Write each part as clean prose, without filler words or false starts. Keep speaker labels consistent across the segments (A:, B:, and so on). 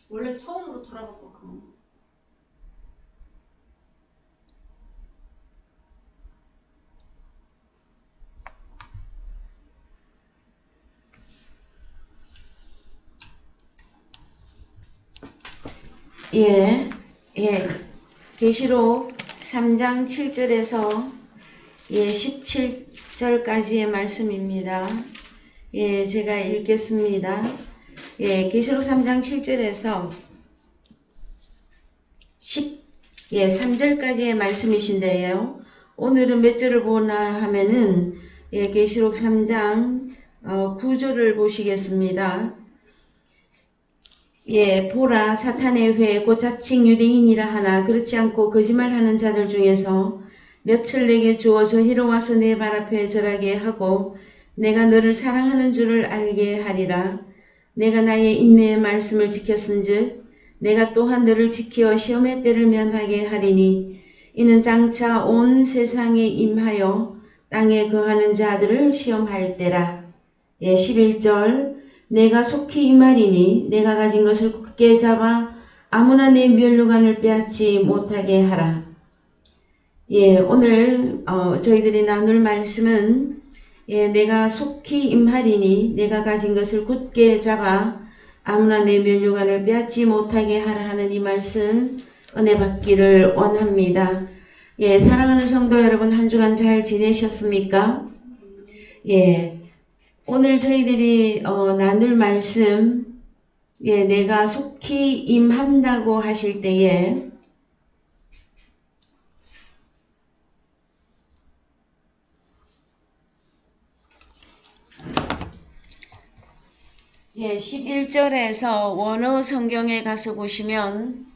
A: 원래 처음으로 돌아가고 그럼.
B: 예, 예. 계시록 3장 7절에서 17절까지의 말씀입니다. 제가 읽겠습니다. 계시록 3장 7절에서 3절까지의 말씀이신데요. 오늘은 몇 절을 보나 하면은 계시록 3장 9절을 보시겠습니다. 보라 사탄의 회 곧 자칭 유대인이라 하나 그렇지 않고 거짓말하는 자들 중에서 몇을 내게 주어 저희로 와서 내 발 앞에 절하게 하고 내가 너를 사랑하는 줄을 알게 하리라. 내가 나의 인내의 말씀을 지켰은즉 내가 또한 너를 지켜 시험의 때를 면하게 하리니 이는 장차 온 세상에 임하여 땅에 거하는 자들을 시험할 때라. 11절 내가 속히 임하리니 내가 가진 것을 굳게 잡아 아무나 내 면류관을 빼앗지 못하게 하라. 오늘 저희들이 나눌 말씀은 내가 속히 임하리니 내가 가진 것을 굳게 잡아 아무나 내 면류관을 빼앗지 못하게 하라 하는 이 말씀 은혜 받기를 원합니다. 사랑하는 성도 여러분, 한 주간 잘 지내셨습니까? 오늘 저희들이 나눌 말씀, 내가 속히 임한다고 하실 때에 11절에서 원어 성경에 가서 보시면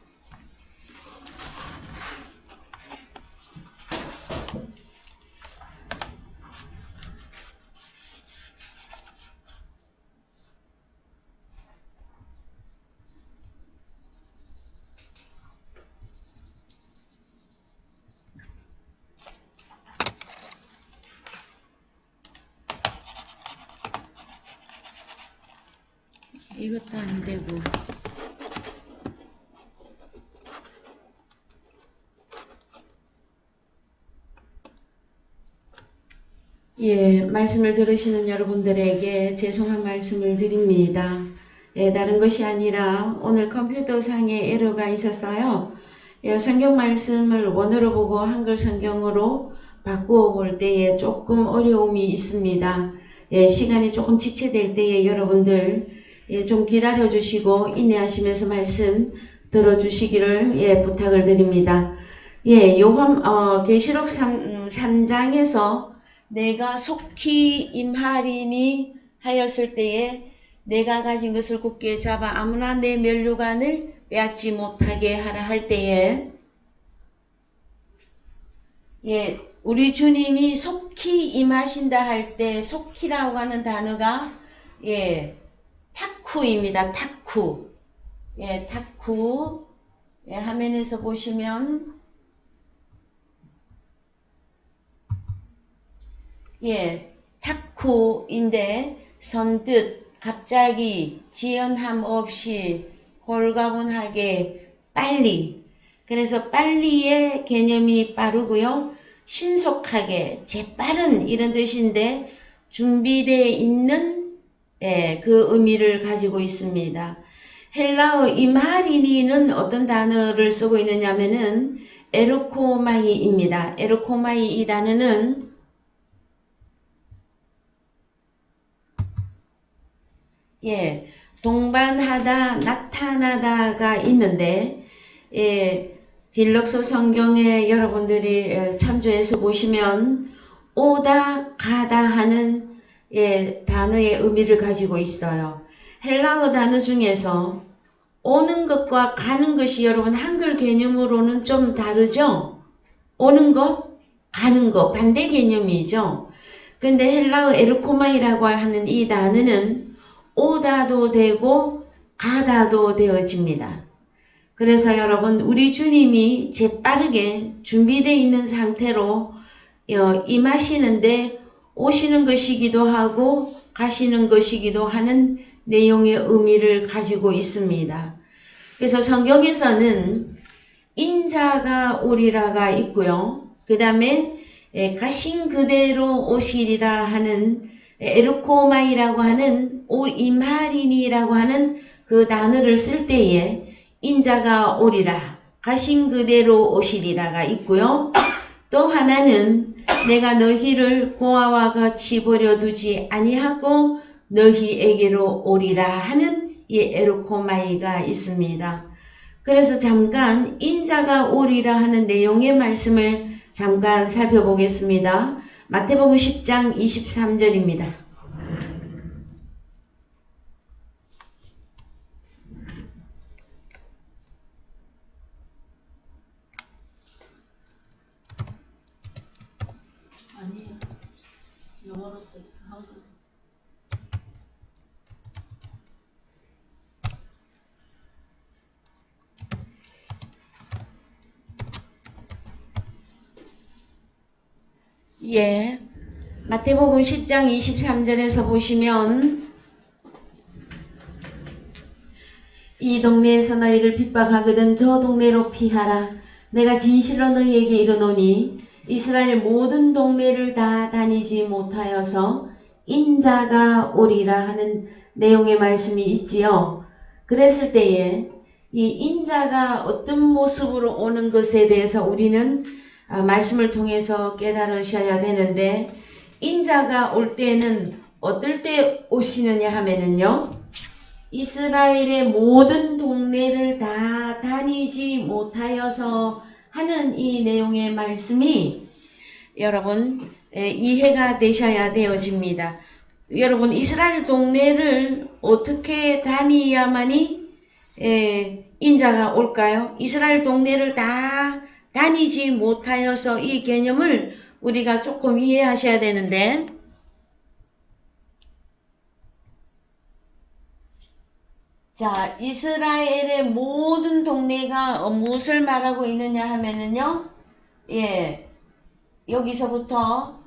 B: 이것도 안 되고 말씀을 들으시는 여러분들에게 죄송한 말씀을 드립니다. 다른 것이 아니라 오늘 컴퓨터상에 에러가 있었어요. 성경 말씀을 원어로 보고 한글 성경으로 바꾸어 볼 때에 조금 어려움이 있습니다. 시간이 조금 지체될 때에 여러분들 좀 기다려 주시고 인내하시면서 말씀 들어주시기를 부탁을 드립니다. 계시록 3장에서 내가 속히 임하리니 하였을 때에 내가 가진 것을 굳게 잡아 아무나 내 면류관을 빼앗지 못하게 하라 할 때에 우리 주님이 속히 임하신다 할 때 속히라고 하는 단어가 타쿠입니다. 타쿠. 타쿠. 화면에서 보시면 타쿠인데 선뜻 갑자기 지연함 없이 홀가분하게 빨리. 그래서 빨리의 개념이 빠르고요. 신속하게 재빠른 이런 뜻인데 준비되어 있는 그 의미를 가지고 있습니다. 헬라어 임하리니는 어떤 단어를 쓰고 있느냐면은 에르코마이입니다. 에르코마이 이 단어는 동반하다, 나타나다가 있는데 딜럭스 성경에 여러분들이 참조해서 보시면 오다, 가다 하는 단어의 의미를 가지고 있어요. 헬라어 단어 중에서 오는 것과 가는 것이 여러분 한글 개념으로는 좀 다르죠? 오는 것, 가는 것, 반대 개념이죠. 근데 헬라어 에르코마이라고 하는 이 단어는 오다도 되고 가다도 되어집니다. 그래서 여러분 우리 주님이 재빠르게 준비되어 있는 상태로 임하시는데 오시는 것이기도 하고 가시는 것이기도 하는 내용의 의미를 가지고 있습니다. 그래서 성경에서는 인자가 오리라가 있고요. 그 다음에 가신 그대로 오시리라 하는 에르코마이라고 하는 임하리니라고 하는 그 단어를 쓸 때에 인자가 오리라, 가신 그대로 오시리라가 있고요. 또 하나는 내가 너희를 고아와 같이 버려두지 아니하고 너희에게로 오리라 하는 이 에르코마이가 있습니다. 그래서 잠깐 인자가 오리라 하는 내용의 말씀을 잠깐 살펴보겠습니다. 마태복음 10장 23절입니다.
A: 아니에요. 영어로 써 있어. 한글.
B: 예, 마태복음 10장 23절에서 보시면 이 동네에서 너희를 핍박하거든 저 동네로 피하라. 내가 진실로 너희에게 이르노니 이스라엘 모든 동네를 다 다니지 못하여서 인자가 오리라 하는 내용의 말씀이 있지요. 그랬을 때에 이 인자가 어떤 모습으로 오는 것에 대해서 우리는 말씀을 통해서 깨달으셔야 되는데, 인자가 올 때는 어떨 때 오시느냐 하면은요, 이스라엘의 모든 동네를 다 다니지 못하여서 하는 이 내용의 말씀이 여러분 이해가 되셔야 되어집니다. 여러분, 이스라엘 동네를 어떻게 다니야만이 인자가 올까요? 이스라엘 동네를 다 다니지 못하여서 이 개념을 우리가 조금 이해하셔야 되는데, 자, 이스라엘의 모든 동네가 무엇을 말하고 있느냐 하면은요, 예, 여기서부터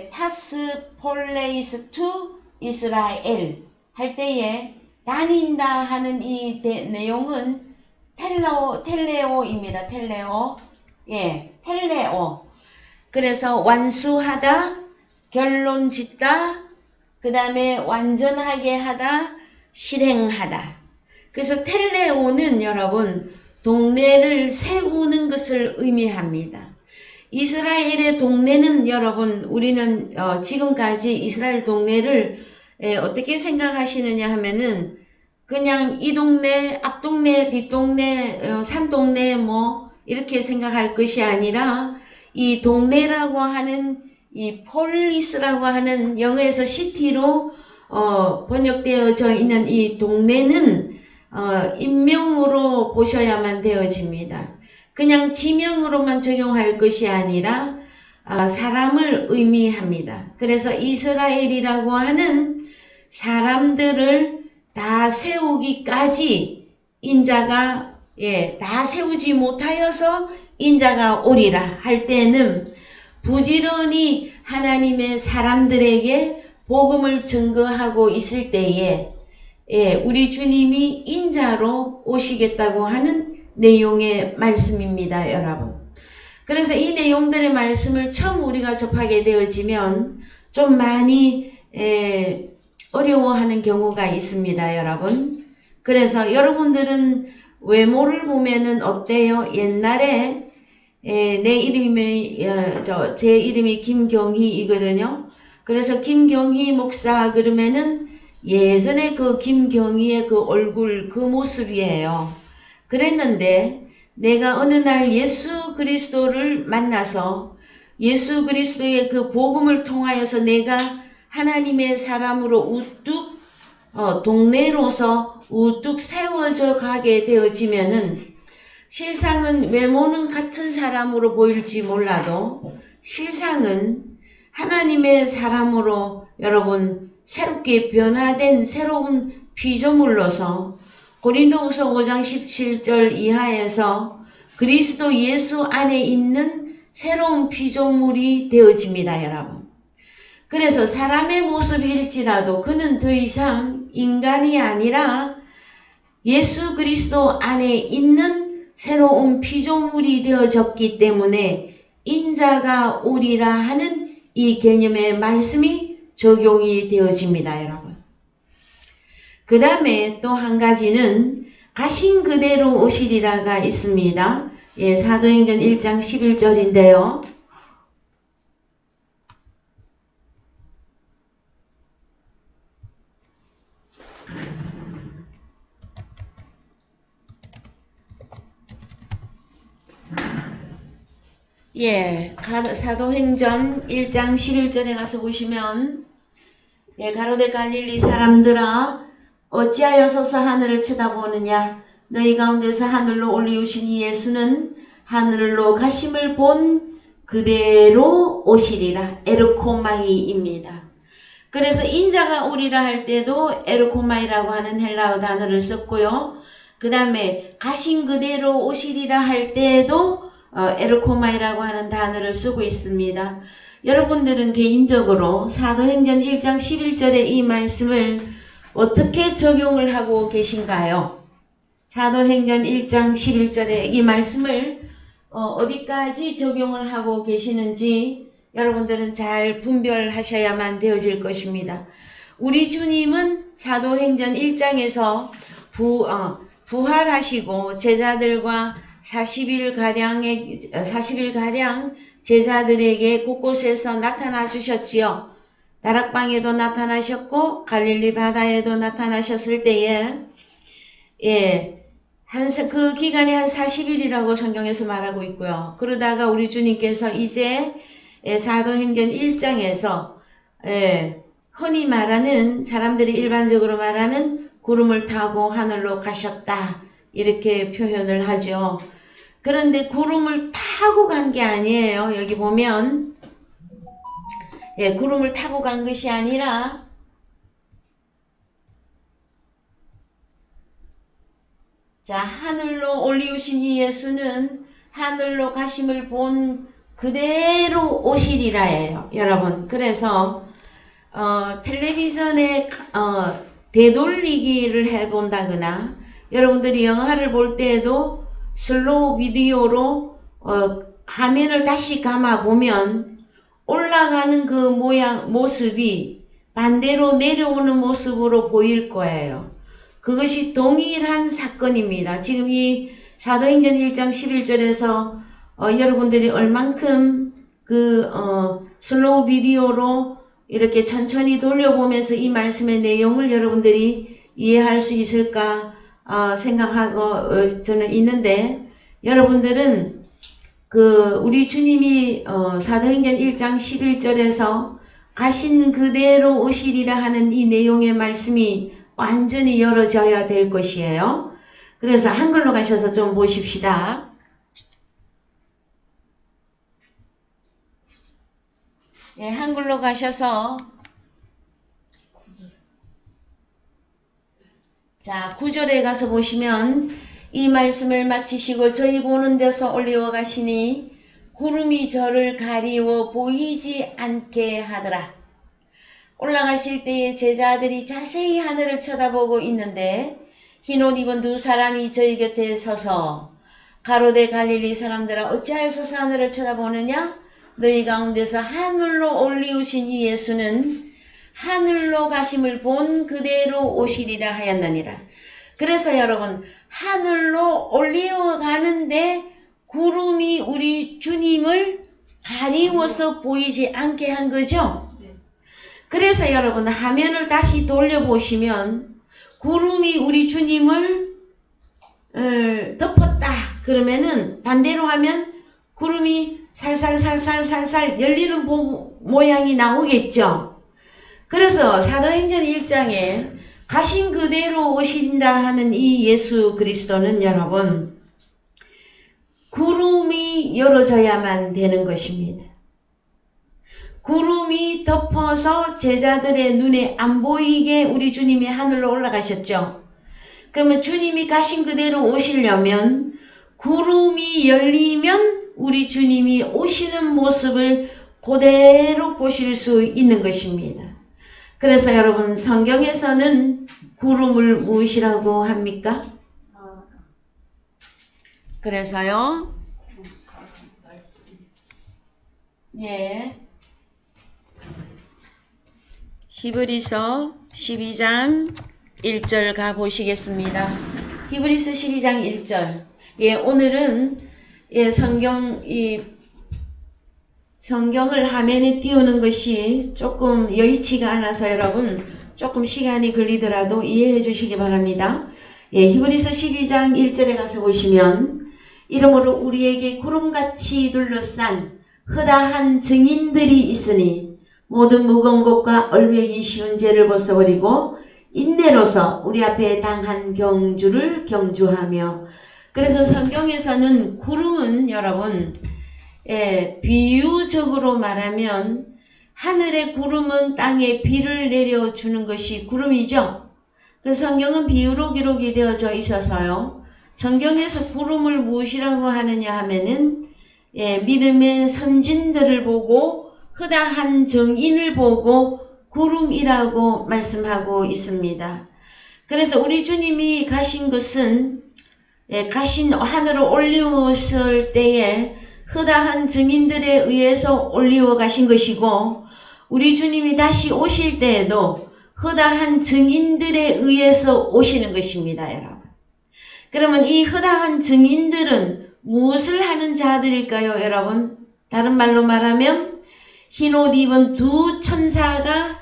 B: 타스 폴레이스 투 이스라엘 할 때에 다닌다 하는 이 내용은 텔레오입니다. 텔레오. 그래서 완수하다, 결론 짓다, 그 다음에 완전하게 하다, 실행하다. 그래서 텔레오는 여러분 동네를 세우는 것을 의미합니다. 이스라엘의 동네는 여러분, 우리는 지금까지 이스라엘 동네를 어떻게 생각하시느냐 하면은 그냥 이 동네, 앞동네, 뒷동네, 산동네 뭐 이렇게 생각할 것이 아니라 이 동네라고 하는 이 폴리스라고 하는 영어에서 시티로 번역되어져 있는 이 동네는 인명으로 보셔야만 되어집니다. 그냥 지명으로만 적용할 것이 아니라 사람을 의미합니다. 그래서 이스라엘이라고 하는 사람들을 다 세우기까지 인자가 다 세우지 못하여서 인자가 오리라 할 때는 부지런히 하나님의 사람들에게 복음을 증거하고 있을 때에 우리 주님이 인자로 오시겠다고 하는 내용의 말씀입니다, 여러분. 그래서 이 내용들의 말씀을 처음 우리가 접하게 되어지면 좀 많이 어려워하는 경우가 있습니다, 여러분. 그래서 여러분들은 외모를 보면은 어때요? 옛날에 제 이름이 김경희이거든요. 그래서 김경희 목사 그러면은 예전에 그 김경희의 그 얼굴, 그 모습이에요. 그랬는데 내가 어느 날 예수 그리스도를 만나서 예수 그리스도의 그 복음을 통하여서 내가 하나님의 사람으로 우뚝 동네로서 우뚝 세워져 가게 되어지면은 실상은 외모는 같은 사람으로 보일지 몰라도 실상은 하나님의 사람으로 여러분 새롭게 변화된 새로운 피조물로서 고린도후서 5장 17절 이하에서 그리스도 예수 안에 있는 새로운 피조물이 되어집니다, 여러분. 그래서 사람의 모습일지라도 그는 더 이상 인간이 아니라 예수 그리스도 안에 있는 새로운 피조물이 되어졌기 때문에 인자가 오리라 하는 이 개념의 말씀이 적용이 되어집니다, 여러분. 그 다음에 또 한 가지는 가신 그대로 오시리라가 있습니다. 예, 사도행전 1장 11절인데요. 예, 사도행전 1장 11절에 가서 보시면, 예, 가로대 갈릴리 사람들아 어찌하여 서서 하늘을 쳐다보느냐? 너희 가운데서 하늘로 올리우신 이 예수는 하늘로 가심을 본 그대로 오시리라. 에르코마이입니다. 그래서 인자가 오리라 할 때도 에르코마이라고 하는 헬라어 단어를 썼고요. 그 다음에 가신 그대로 오시리라 할 때도 에르코마이라고 하는 단어를 쓰고 있습니다. 여러분들은 개인적으로 사도행전 1장 11절의 이 말씀을 어떻게 적용을 하고 계신가요? 사도행전 1장 11절의 이 말씀을 어디까지 적용을 하고 계시는지 여러분들은 잘 분별하셔야만 되어질 것입니다. 우리 주님은 사도행전 1장에서 부활하시고 제자들과 40일가량 제자들에게 곳곳에서 나타나 주셨지요. 다락방에도 나타나셨고 갈릴리 바다에도 나타나셨을 때에 그 기간이 한 40일이라고 성경에서 말하고 있고요. 그러다가 우리 주님께서 이제 사도행전 1장에서 흔히 말하는 사람들이 일반적으로 말하는 구름을 타고 하늘로 가셨다 이렇게 표현을 하죠. 그런데 구름을 타고 간 게 아니에요. 여기 보면 구름을 타고 간 것이 아니라 하늘로 올리우신 이 예수는 하늘로 가심을 본 그대로 오시리라예요. 여러분, 그래서 텔레비전에 되돌리기를 해본다거나 여러분들이 영화를 볼 때에도 슬로우 비디오로 화면을 다시 감아 보면 올라가는 그 모습이 반대로 내려오는 모습으로 보일 거예요. 그것이 동일한 사건입니다. 지금 이 사도행전 1장 11절에서 여러분들이 얼만큼 슬로우 비디오로 이렇게 천천히 돌려보면서 이 말씀의 내용을 여러분들이 이해할 수 있을까 생각하고 저는 있는데, 여러분들은 우리 주님이 사도행전 1장 11절에서 가신 그대로 오시리라 하는 이 내용의 말씀이 완전히 열어져야 될 것이에요. 그래서 한글로 가셔서 좀 보십시다. 예, 한글로 가셔서 9절에 가서 보시면 이 말씀을 마치시고 저희 보는 데서 올리워 가시니 구름이 저를 가리워 보이지 않게 하더라. 올라가실 때에 제자들이 자세히 하늘을 쳐다보고 있는데 흰 옷 입은 두 사람이 저희 곁에 서서 가로대 갈릴리 사람들아 어찌하여 서서 하늘을 쳐다보느냐? 너희 가운데서 하늘로 올리우신 이 예수는 하늘로 가심을 본 그대로 오시리라 하였느니라. 그래서 여러분, 하늘로 올리어 가는데 구름이 우리 주님을 가리워서 보이지 않게 한 거죠. 그래서 여러분, 화면을 다시 돌려보시면 구름이 우리 주님을 덮었다 그러면은 반대로 하면 구름이 살살 열리는 모양이 나오겠죠. 그래서 사도행전 1장에 가신 그대로 오신다 하는 이 예수 그리스도는 여러분, 구름이 열어져야만 되는 것입니다. 구름이 덮어서 제자들의 눈에 안 보이게 우리 주님이 하늘로 올라가셨죠. 그러면 주님이 가신 그대로 오시려면 구름이 열리면 우리 주님이 오시는 모습을 그대로 보실 수 있는 것입니다. 그래서 여러분, 성경에서는 구름을 무엇이라고 합니까?
A: 사람,
B: 그래서요.
A: 사람 말씀.
B: 예. 히브리서 12장 1절 가보시겠습니다. 히브리서 12장 1절. 예, 오늘은 예, 성경을 화면에 띄우는 것이 조금 여의치가 않아서 여러분 조금 시간이 걸리더라도 이해해 주시기 바랍니다. 예, 히브리서 12장 1절에 가서 보시면 이러므로 우리에게 구름같이 둘러싼 허다한 증인들이 있으니 모든 무거운 것과 얼매기 쉬운 죄를 벗어버리고 인내로서 우리 앞에 당한 경주를 경주하며. 그래서 성경에서는 구름은 여러분 비유적으로 말하면 하늘의 구름은 땅에 비를 내려주는 것이 구름이죠. 그 성경은 비유로 기록이 되어져 있어서요. 성경에서 구름을 무엇이라고 하느냐 하면은 믿음의 선진들을 보고 허다한 정인을 보고 구름이라고 말씀하고 있습니다. 그래서 우리 주님이 가신 것은 가신 하늘로 올리웠을 때에 허다한 증인들에 의해서 올리워 가신 것이고 우리 주님이 다시 오실 때에도 허다한 증인들에 의해서 오시는 것입니다, 여러분. 그러면 이 허다한 증인들은 무엇을 하는 자들일까요, 여러분? 다른 말로 말하면 흰옷 입은 두 천사가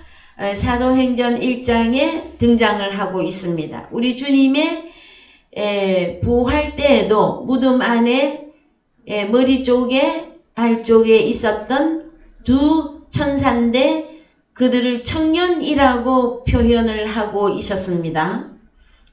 B: 사도행전 1장에 등장을 하고 있습니다. 우리 주님의 부활 때에도 무덤 안에 머리 쪽에 발 쪽에 있었던 두 천사인데 그들을 청년이라고 표현을 하고 있었습니다.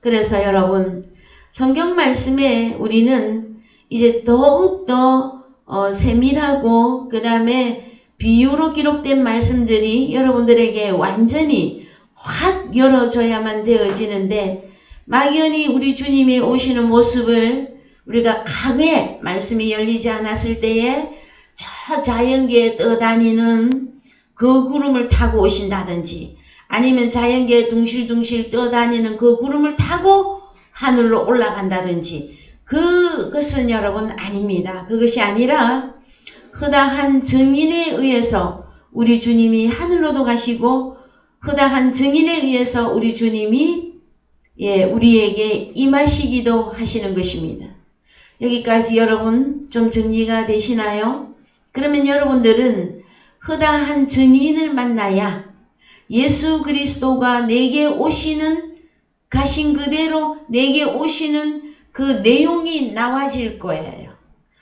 B: 그래서 여러분 성경 말씀에 우리는 이제 더욱더 세밀하고 그 다음에 비유로 기록된 말씀들이 여러분들에게 완전히 확 열어져야만 되어지는데 막연히 우리 주님이 오시는 모습을 우리가 과거에 말씀이 열리지 않았을 때에 저 자연계에 떠다니는 그 구름을 타고 오신다든지 아니면 자연계에 둥실둥실 떠다니는 그 구름을 타고 하늘로 올라간다든지 그것은 여러분 아닙니다. 그것이 아니라 허다한 증인에 의해서 우리 주님이 하늘로도 가시고 허다한 증인에 의해서 우리 주님이 우리에게 임하시기도 하시는 것입니다. 여기까지 여러분 좀 정리가 되시나요? 그러면 여러분들은 허다한 증인을 만나야 예수 그리스도가 내게 오시는 가신 그대로 내게 오시는 그 내용이 나와질 거예요.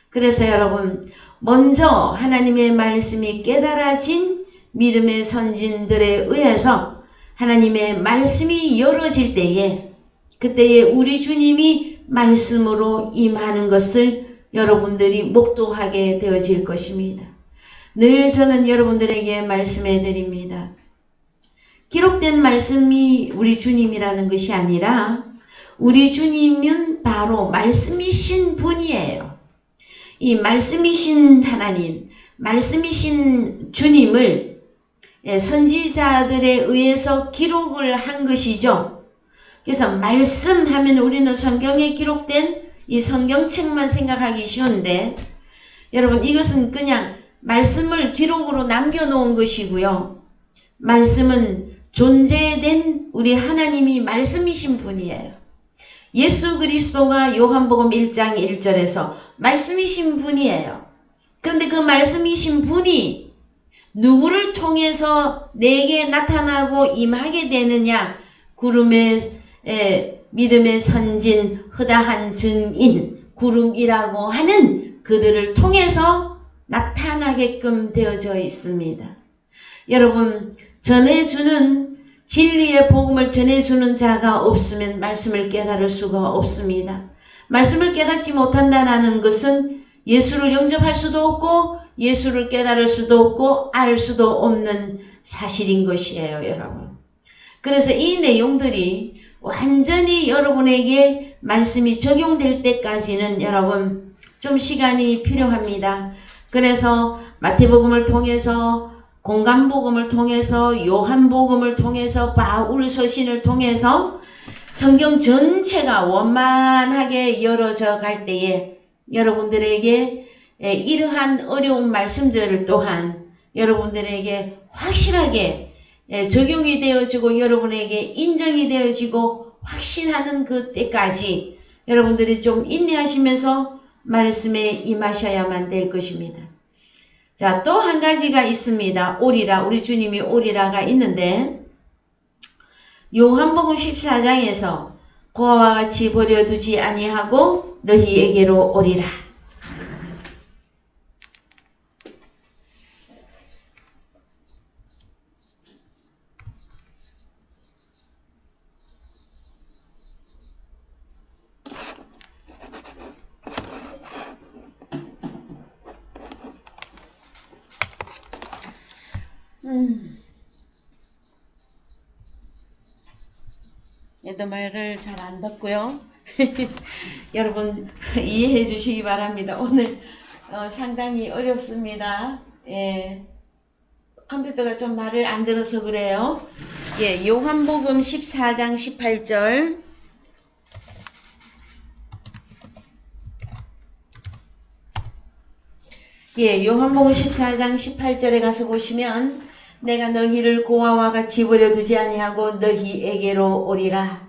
B: 그래서 여러분 먼저 하나님의 말씀이 깨달아진 믿음의 선진들에 의해서 하나님의 말씀이 열어질 때에 그때에 우리 주님이 말씀으로 임하는 것을 여러분들이 목도하게 되어질 것입니다. 늘 저는 여러분들에게 말씀해 드립니다. 기록된 말씀이 우리 주님이라는 것이 아니라 우리 주님은 바로 말씀이신 분이에요. 이 말씀이신 하나님, 말씀이신 주님을 선지자들에 의해서 기록을 한 것이죠. 그래서 말씀하면 우리는 성경에 기록된 이 성경책만 생각하기 쉬운데 여러분 이것은 그냥 말씀을 기록으로 남겨놓은 것이고요. 말씀은 존재된 우리 하나님이 말씀이신 분이에요. 예수 그리스도가 요한복음 1장 1절에서 말씀이신 분이에요. 그런데 그 말씀이신 분이 누구를 통해서 내게 나타나고 임하게 되느냐? 구름의 믿음의 선진 허다한 증인 구름이라고 하는 그들을 통해서 나타나게끔 되어져 있습니다. 여러분 전해주는 진리의 복음을 전해주는 자가 없으면 말씀을 깨달을 수가 없습니다. 말씀을 깨닫지 못한다는 것은 예수를 영접할 수도 없고 예수를 깨달을 수도 없고 알 수도 없는 사실인 것이에요, 여러분. 그래서 이 내용들이 완전히 여러분에게 말씀이 적용될 때까지는 여러분 좀 시간이 필요합니다. 그래서 마태복음을 통해서 공간복음을 통해서 요한복음을 통해서 바울 서신을 통해서 성경 전체가 원만하게 열어져 갈 때에 여러분들에게 이러한 어려운 말씀들을 또한 여러분들에게 확실하게 적용이 되어지고 여러분에게 인정이 되어지고 확신하는 그 때까지 여러분들이 좀 인내하시면서 말씀에 임하셔야만 될 것입니다. 자, 또 한 가지가 있습니다. 오리라, 우리 주님이 오리라가 있는데 요한복음 14장에서 그와 같이 버려두지 아니하고 너희에게로 오리라. 얘도 말을 잘 안 듣고요. 여러분 이해해 주시기 바랍니다. 오늘 상당히 어렵습니다. 예, 컴퓨터가 좀 말을 안 들어서 그래요. 예, 요한복음 14장 18절. 예, 요한복음 14장 18절에 가서 보시면 내가 너희를 고아와 같이 버려두지 아니하고 너희에게로 오리라.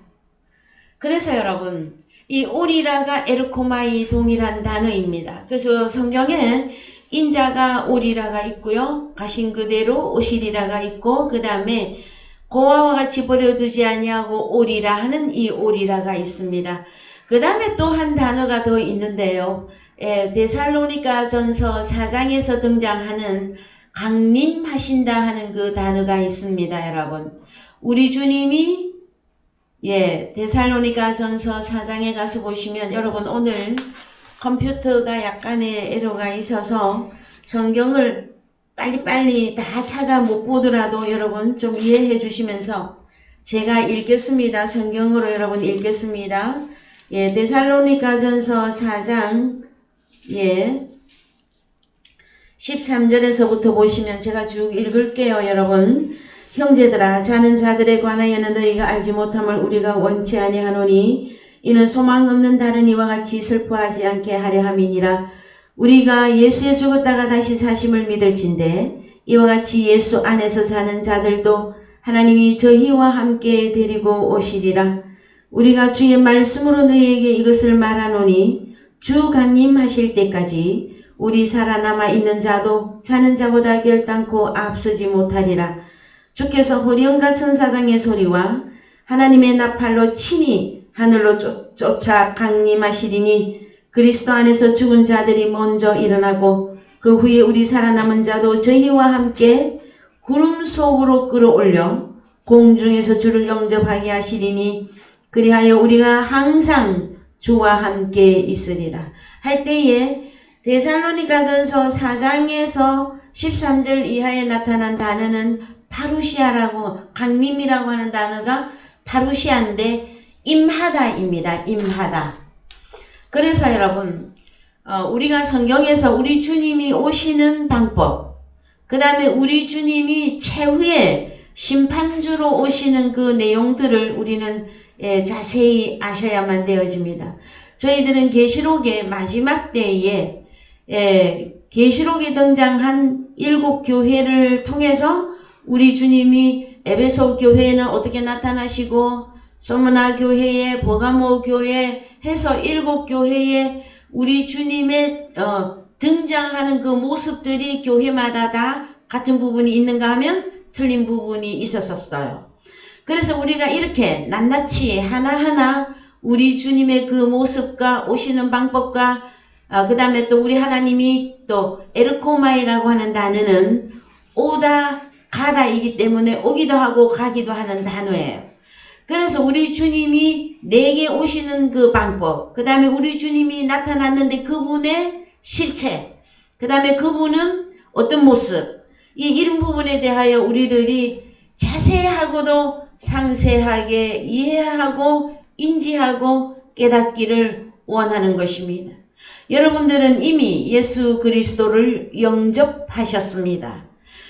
B: 그래서 여러분 이 오리라가 에르코마이 동일한 단어입니다. 그래서 성경에 인자가 오리라가 있고요. 가신 그대로 오시리라가 있고 그 다음에 고아와 같이 버려두지 아니하고 오리라 하는 이 오리라가 있습니다. 그 다음에 또 한 단어가 더 있는데요. 데살로니가 전서 4장에서 등장하는 강림하신다 하는 그 단어가 있습니다. 여러분 우리 주님이 데살로니가 전서 4장에 가서 보시면 여러분 오늘 컴퓨터가 약간의 에러가 있어서 성경을 빨리빨리 다 찾아 못 보더라도 여러분 좀 이해해 주시면서 제가 읽겠습니다. 성경으로 여러분 읽겠습니다. 데살로니가 전서 4장 13절에서부터 보시면 제가 쭉 읽을게요. 여러분 형제들아 자는 자들에 관하여는 너희가 알지 못함을 우리가 원치 아니하노니 이는 소망 없는 다른 이와 같이 슬퍼하지 않게 하려 함이니라. 우리가 예수에 죽었다가 다시 사심을 믿을진대 이와 같이 예수 안에서 사는 자들도 하나님이 저희와 함께 데리고 오시리라. 우리가 주의 말씀으로 너희에게 이것을 말하노니 주 강림하실 때까지 우리 살아남아 있는 자도 자는 자보다 결단코 앞서지 못하리라. 주께서 호령과 천사장의 소리와 하나님의 나팔로 친히 하늘로 쫓아 강림하시리니 그리스도 안에서 죽은 자들이 먼저 일어나고 그 후에 우리 살아남은 자도 저희와 함께 구름 속으로 끌어올려 공중에서 주를 영접하게 하시리니 그리하여 우리가 항상 주와 함께 있으리라. 할 때에 데살로니가전서 4장에서 13절 이하에 나타난 단어는 파루시아라고 강림이라고 하는 단어가 파루시아인데 임하다입니다. 임하다. 그래서 여러분 우리가 성경에서 우리 주님이 오시는 방법 그 다음에 우리 주님이 최후의 심판주로 오시는 그 내용들을 우리는 자세히 아셔야만 되어집니다. 저희들은 계시록의 마지막 때에 계시록에 등장한 7교회를 통해서 우리 주님이 에베소 교회에는 어떻게 나타나시고 소므나 교회에 버가모 교회 해서 7교회에 우리 주님의 등장하는 그 모습들이 교회마다 다 같은 부분이 있는가 하면 틀린 부분이 있었어요. 그래서 우리가 이렇게 낱낱이 하나하나 우리 주님의 그 모습과 오시는 방법과 그 다음에 또 우리 하나님이 또 에르코마이라고 하는 단어는 오다 가다이기 때문에 오기도 하고 가기도 하는 단어예요. 그래서 우리 주님이 내게 오시는 그 방법, 그 다음에 우리 주님이 나타났는데 그분의 실체, 그 다음에 그분은 어떤 모습, 이런 부분에 대하여 우리들이 자세하고도 상세하게 이해하고 인지하고 깨닫기를 원하는 것입니다. 여러분들은 이미 예수 그리스도를 영접하셨습니다.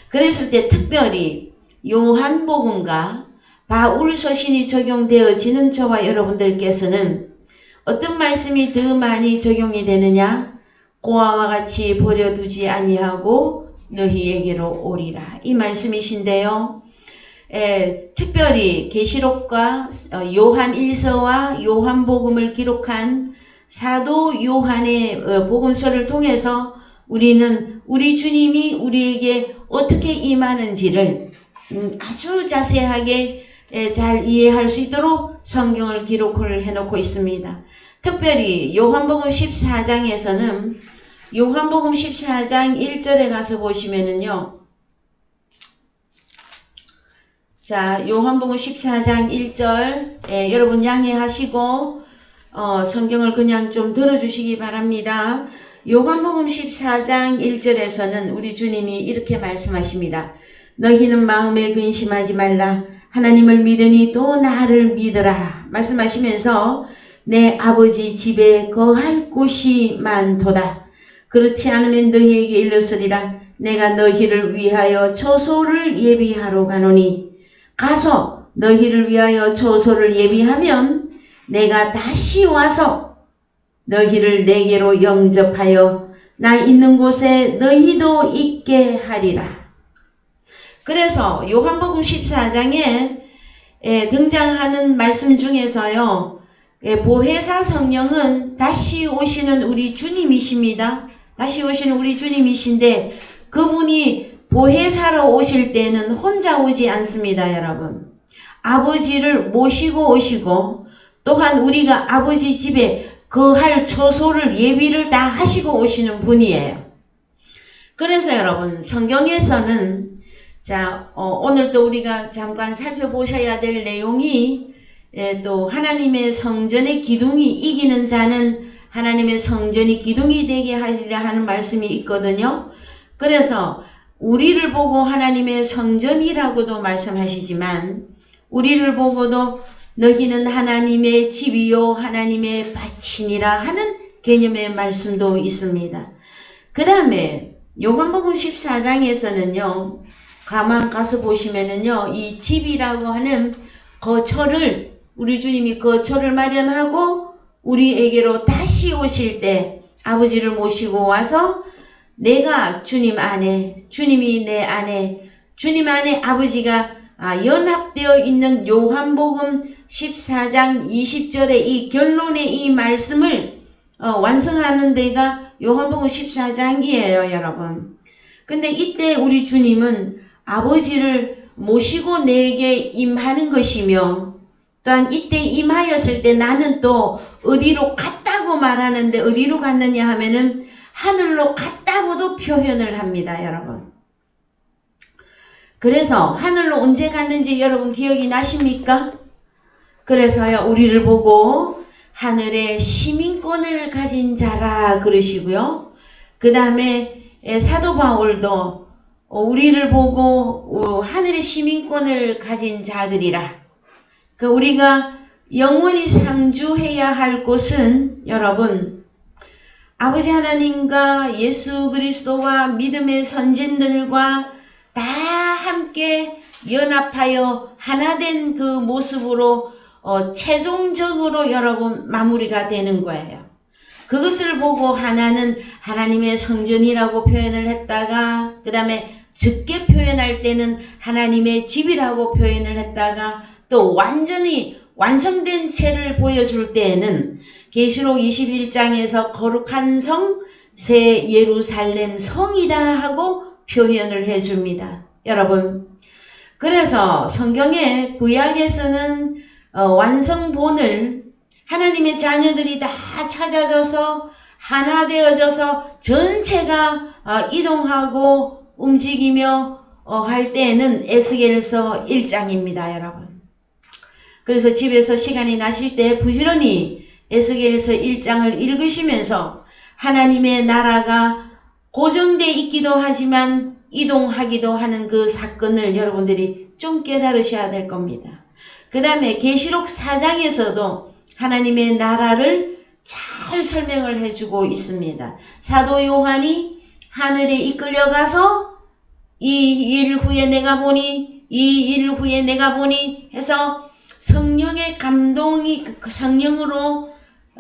B: 그랬을 때 특별히 요한복음과 바울 서신이 적용되어지는 저와 여러분들께서는 어떤 말씀이 더 많이 적용이 되느냐? 고아와 같이 버려두지 아니하고 너희에게로 오리라. 이 말씀이신데요. 특별히 계시록과 요한 1서와 요한복음을 기록한 사도 요한의 복음서를 통해서 우리는 우리 주님이 우리에게 어떻게 임하는지를 아주 자세하게 잘 이해할 수 있도록 성경을 기록을 해놓고 있습니다. 특별히 요한복음 14장에서는 요한복음 14장 1절에 가서 보시면은요. 자, 요한복음 14장 1절 여러분 양해하시고 성경을 그냥 좀 들어주시기 바랍니다. 요한복음 14장 1절에서는 우리 주님이 이렇게 말씀하십니다. 너희는 마음에 근심하지 말라. 하나님을 믿으니 또 나를 믿으라. 말씀하시면서 내 아버지 집에 거할 곳이 많도다. 그렇지 않으면 너희에게 일렀으리라. 내가 너희를 위하여 처소를 예비하러 가노니 가서 너희를 위하여 처소를 예비하면 내가 다시 와서 너희를 내게로 영접하여 나 있는 곳에 너희도 있게 하리라. 그래서 요한복음 14장에 등장하는 말씀 중에서요. 보혜사 성령은 다시 오시는 우리 주님이십니다. 다시 오시는 우리 주님이신데 그분이 보혜사로 오실 때는 혼자 오지 않습니다, 여러분. 아버지를 모시고 오시고 또한 우리가 아버지 집에 거할 처소를 예비를 다 하시고 오시는 분이에요. 그래서 여러분 성경에서는 오늘 또 우리가 잠깐 살펴보셔야 될 내용이 또 하나님의 성전의 기둥이 이기는 자는 하나님의 성전이 기둥이 되게 하리라 하는 말씀이 있거든요. 그래서 우리를 보고 하나님의 성전이라고도 말씀하시지만 우리를 보고도 너희는 하나님의 집이요 하나님의 밭이니라 하는 개념의 말씀도 있습니다. 그 다음에 요한복음 14장에서는요. 가만 가서 보시면은요. 이 집이라고 하는 거처를 우리 주님이 거처를 마련하고 우리에게로 다시 오실 때 아버지를 모시고 와서 내가 주님 안에 주님이 내 안에 주님 안에 아버지가 연합되어 있는 요한복음 14장 20절의 이 결론의 이 말씀을 완성하는 데가 요한복음 14장이에요, 여러분. 근데 이때 우리 주님은 아버지를 모시고 내게 임하는 것이며 또한 이때 임하였을 때 나는 또 어디로 갔다고 말하는데 어디로 갔느냐 하면은 하늘로 갔다고도 표현을 합니다, 여러분. 그래서 하늘로 언제 갔는지 여러분 기억이 나십니까? 그래서요 우리를 보고 하늘의 시민권을 가진 자라 그러시고요. 그 다음에 사도 바울도 우리를 보고 하늘의 시민권을 가진 자들이라. 우리가 영원히 상주해야 할 곳은 여러분 아버지 하나님과 예수 그리스도와 믿음의 선진들과 다 함께 연합하여 하나된 그 모습으로 최종적으로 여러분 마무리가 되는 거예요. 그것을 보고 하나는 하나님의 성전이라고 표현을 했다가 그 다음에 적게 표현할 때는 하나님의 집이라고 표현을 했다가 또 완전히 완성된 채를 보여줄 때에는 계시록 21장에서 거룩한 성 새 예루살렘 성이다 하고 표현을 해줍니다. 여러분 그래서 성경의 구약에서는 완성본을 하나님의 자녀들이 다 찾아져서 하나 되어져서 전체가 이동하고 움직이며 할 때에는 에스겔서 1장입니다, 여러분. 그래서 집에서 시간이 나실 때 부지런히 에스겔서 1장을 읽으시면서 하나님의 나라가 고정되어 있기도 하지만 이동하기도 하는 그 사건을 여러분들이 좀 깨달으셔야 될 겁니다. 그 다음에 계시록 4장에서도 하나님의 나라를 잘 설명을 해주고 있습니다. 사도 요한이 하늘에 이끌려가서 이 일 후에 내가 보니 이 일 후에 내가 보니 해서 성령의 감동이 그 성령으로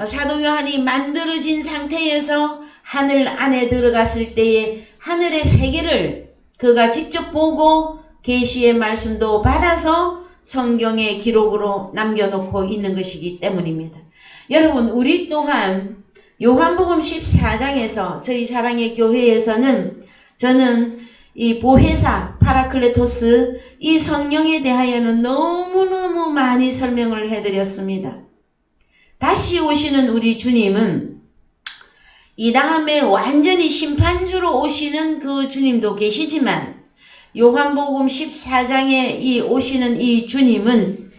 B: 사도 요한이 만들어진 상태에서 하늘 안에 들어갔을 때에 하늘의 세계를 그가 직접 보고 계시의 말씀도 받아서 성경의 기록으로 남겨놓고 있는 것이기 때문입니다. 여러분, 우리 또한 요한복음 14장에서 저희 사랑의 교회에서는 저는 이 보혜사 파라클레토스 이 성령에 대하여는 너무너무 많이 설명을 해드렸습니다. 다시 오시는 우리 주님은 이 다음에 완전히 심판주로 오시는 그 주님도 계시지만 요한복음 14장에 이 오시는 이 주님은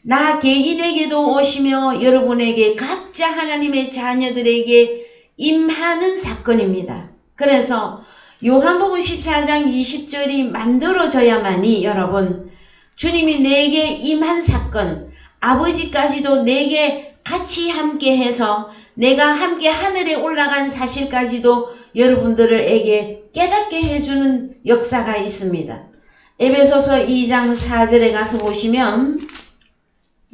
B: 나 개인에게도 오시며 여러분에게 각자 하나님의 자녀들에게 임하는 사건입니다. 그래서 요한복음 14장 20절이 만들어져야만이 여러분 주님이 내게 임한 사건, 아버지까지도 내게 같이 함께 해서 내가 함께 하늘에 올라간 사실까지도 여러분들에게 깨닫게 해주는 역사가 있습니다. 에베소서 2장 4절에 가서 보시면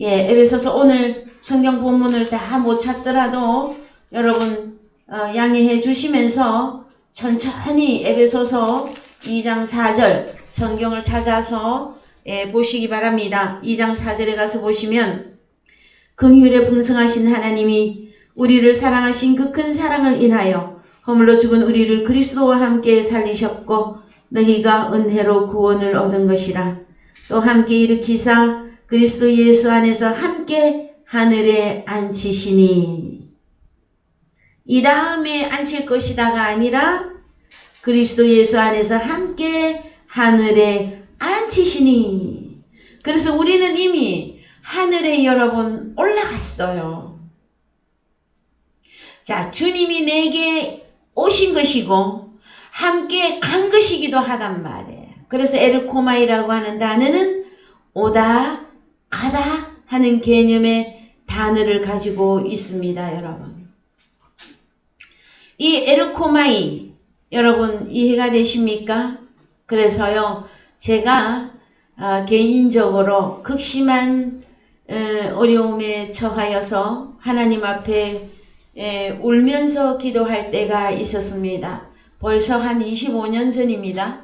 B: 에베소서 오늘 성경 본문을 다 못 찾더라도 여러분 양해해 주시면서 천천히 에베소서 2장 4절 성경을 찾아서 보시기 바랍니다. 2장 4절에 가서 보시면 긍휼에 풍성하신 하나님이 우리를 사랑하신 그 큰 사랑을 인하여 허물로 죽은 우리를 그리스도와 함께 살리셨고 너희가 은혜로 구원을 얻은 것이라. 또 함께 일으키사 그리스도 예수 안에서 함께 하늘에 앉히시니. 이 다음에 앉힐 것이다가 아니라 그리스도 예수 안에서 함께 하늘에 앉히시니. 그래서 우리는 이미 하늘에 여러분 올라갔어요. 자, 주님이 내게 오신 것이고 함께 간 것이기도 하단 말이에요. 그래서 에르코마이라고 하는 단어는 오다 가다 하는 개념의 단어를 가지고 있습니다. 여러분, 이 에르코마이 여러분 이해가 되십니까? 그래서요 제가 개인적으로 극심한 어려움에 처하여서 하나님 앞에 울면서 기도할 때가 있었습니다. 벌써 한 25년 전입니다.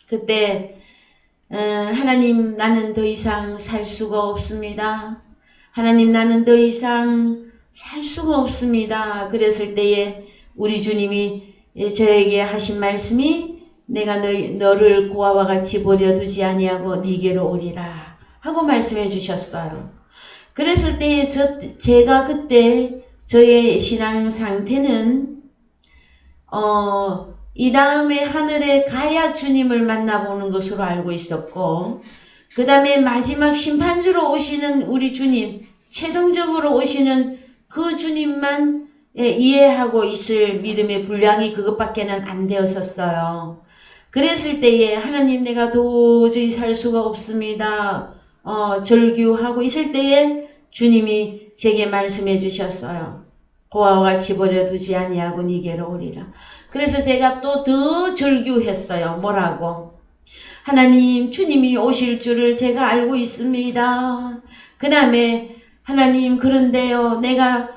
B: 그때 하나님, 나는 더 이상 살 수가 없습니다. 하나님, 나는 더 이상 살 수가 없습니다. 그랬을 때에 우리 주님이 저에게 하신 말씀이 내가 너를 고아와 같이 버려두지 아니하고 네게로 오리라 하고 말씀해 주셨어요. 그랬을 때에 제가 그때 저의 신앙 상태는 이 다음에 하늘에 가야 주님을 만나보는 것으로 알고 있었고, 그 다음에 마지막 심판주로 오시는 우리 주님, 최종적으로 오시는 그 주님만 이해하고 있을 믿음의 분량이 그것밖에는 안 되었었어요. 그랬을 때에 하나님, 내가 도저히 살 수가 없습니다. 절규하고 있을 때에 주님이 제게 말씀해 주셨어요. 고아와 같이 버려두지 아니하고 네게로 오리라. 그래서 제가 또 더 절규했어요. 뭐라고? 하나님, 주님이 오실 줄을 제가 알고 있습니다. 그 다음에 하나님, 그런데요, 내가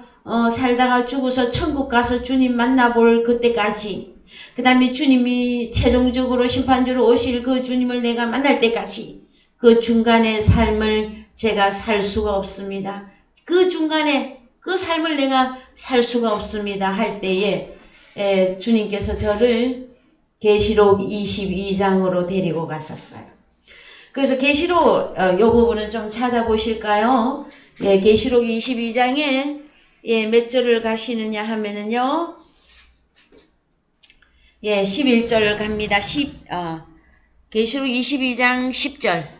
B: 살다가 죽어서 천국 가서 주님 만나볼 그때까지, 그 다음에 주님이 최종적으로 심판주로 오실 그 주님을 내가 만날 때까지 그 중간의 삶을 제가 살 수가 없습니다. 그 중간에 그 삶을 내가 살 수가 없습니다 할 때에 주님께서 저를 계시록 22장으로 데리고 갔었어요. 그래서 계시록 이 부분은 좀 찾아보실까요? 계시록 22장에 몇 절을 가시느냐 하면은요, 11절 갑니다. 계시록 22장 10절.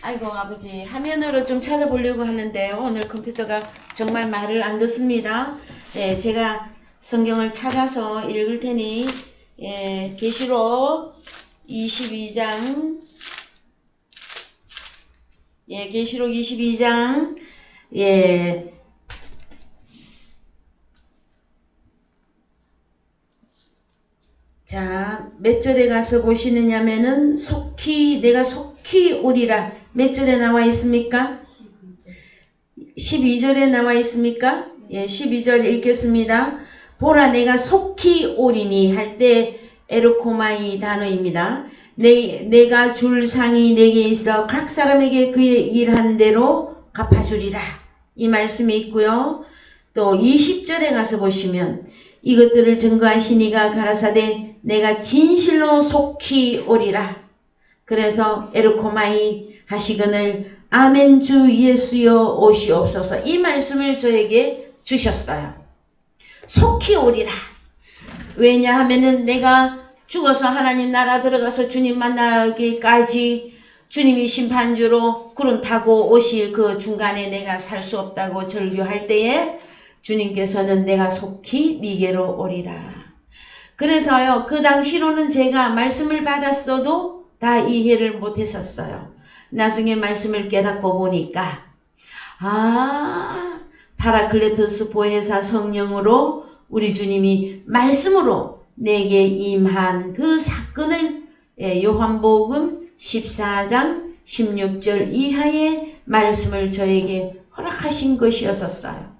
B: 아이고 아버지, 화면으로 좀 찾아보려고 하는데 오늘 컴퓨터가 정말 말을 안 듣습니다. 제가 성경을 찾아서 읽을 테니 계시록 22장 예, 계시록 22장, 예, 자, 몇 절에 가서 보시느냐면은, 내가 속히 오리라. 몇 절에 나와 있습니까? 12절에 나와 있습니까? 예, 12절 읽겠습니다. 보라, 내가 속히 오리니 할 때 에르코마이 단어입니다. 내가 줄 상이 내게 있어 각 사람에게 그의 일한 대로 갚아주리라. 이 말씀이 있고요. 또 20절에 가서 보시면 이것들을 증거하시니가 가라사대 내가 진실로 속히 오리라. 그래서 에르코마이 하시거늘 아멘 주 예수여 오시옵소서. 이 말씀을 저에게 주셨어요. 속히 오리라. 왜냐하면은 내가 죽어서 하나님 나라 들어가서 주님 만나기까지 주님이 심판주로 구름 타고 오실 그 중간에 내가 살 수 없다고 절규할 때에 주님께서는 내가 속히 니게로 오리라. 그래서요, 그 당시로는 제가 말씀을 받았어도 다 이해를 못했었어요. 나중에 말씀을 깨닫고 보니까 파라클레토스 보혜사 성령으로 우리 주님이 말씀으로 내게 임한 그 사건을 요한복음 14장 16절 이하의 말씀을 저에게 허락하신 것이었었어요.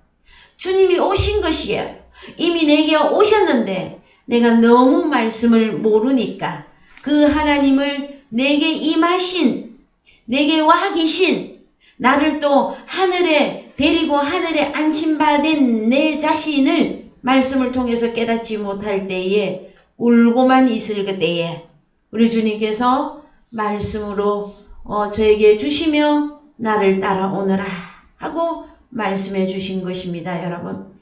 B: 주님이 오신 것이에요. 이미 내게 오셨는데 내가 너무 말씀을 모르니까 그 하나님을 내게 임하신, 내게 와 계신, 나를 또 하늘에 데리고 하늘에 안심받은 내 자신을 말씀을 통해서 깨닫지 못할 때에 울고만 있을 그때에 우리 주님께서 말씀으로 저에게 주시며 나를 따라오너라 하고 말씀해 주신 것입니다, 여러분.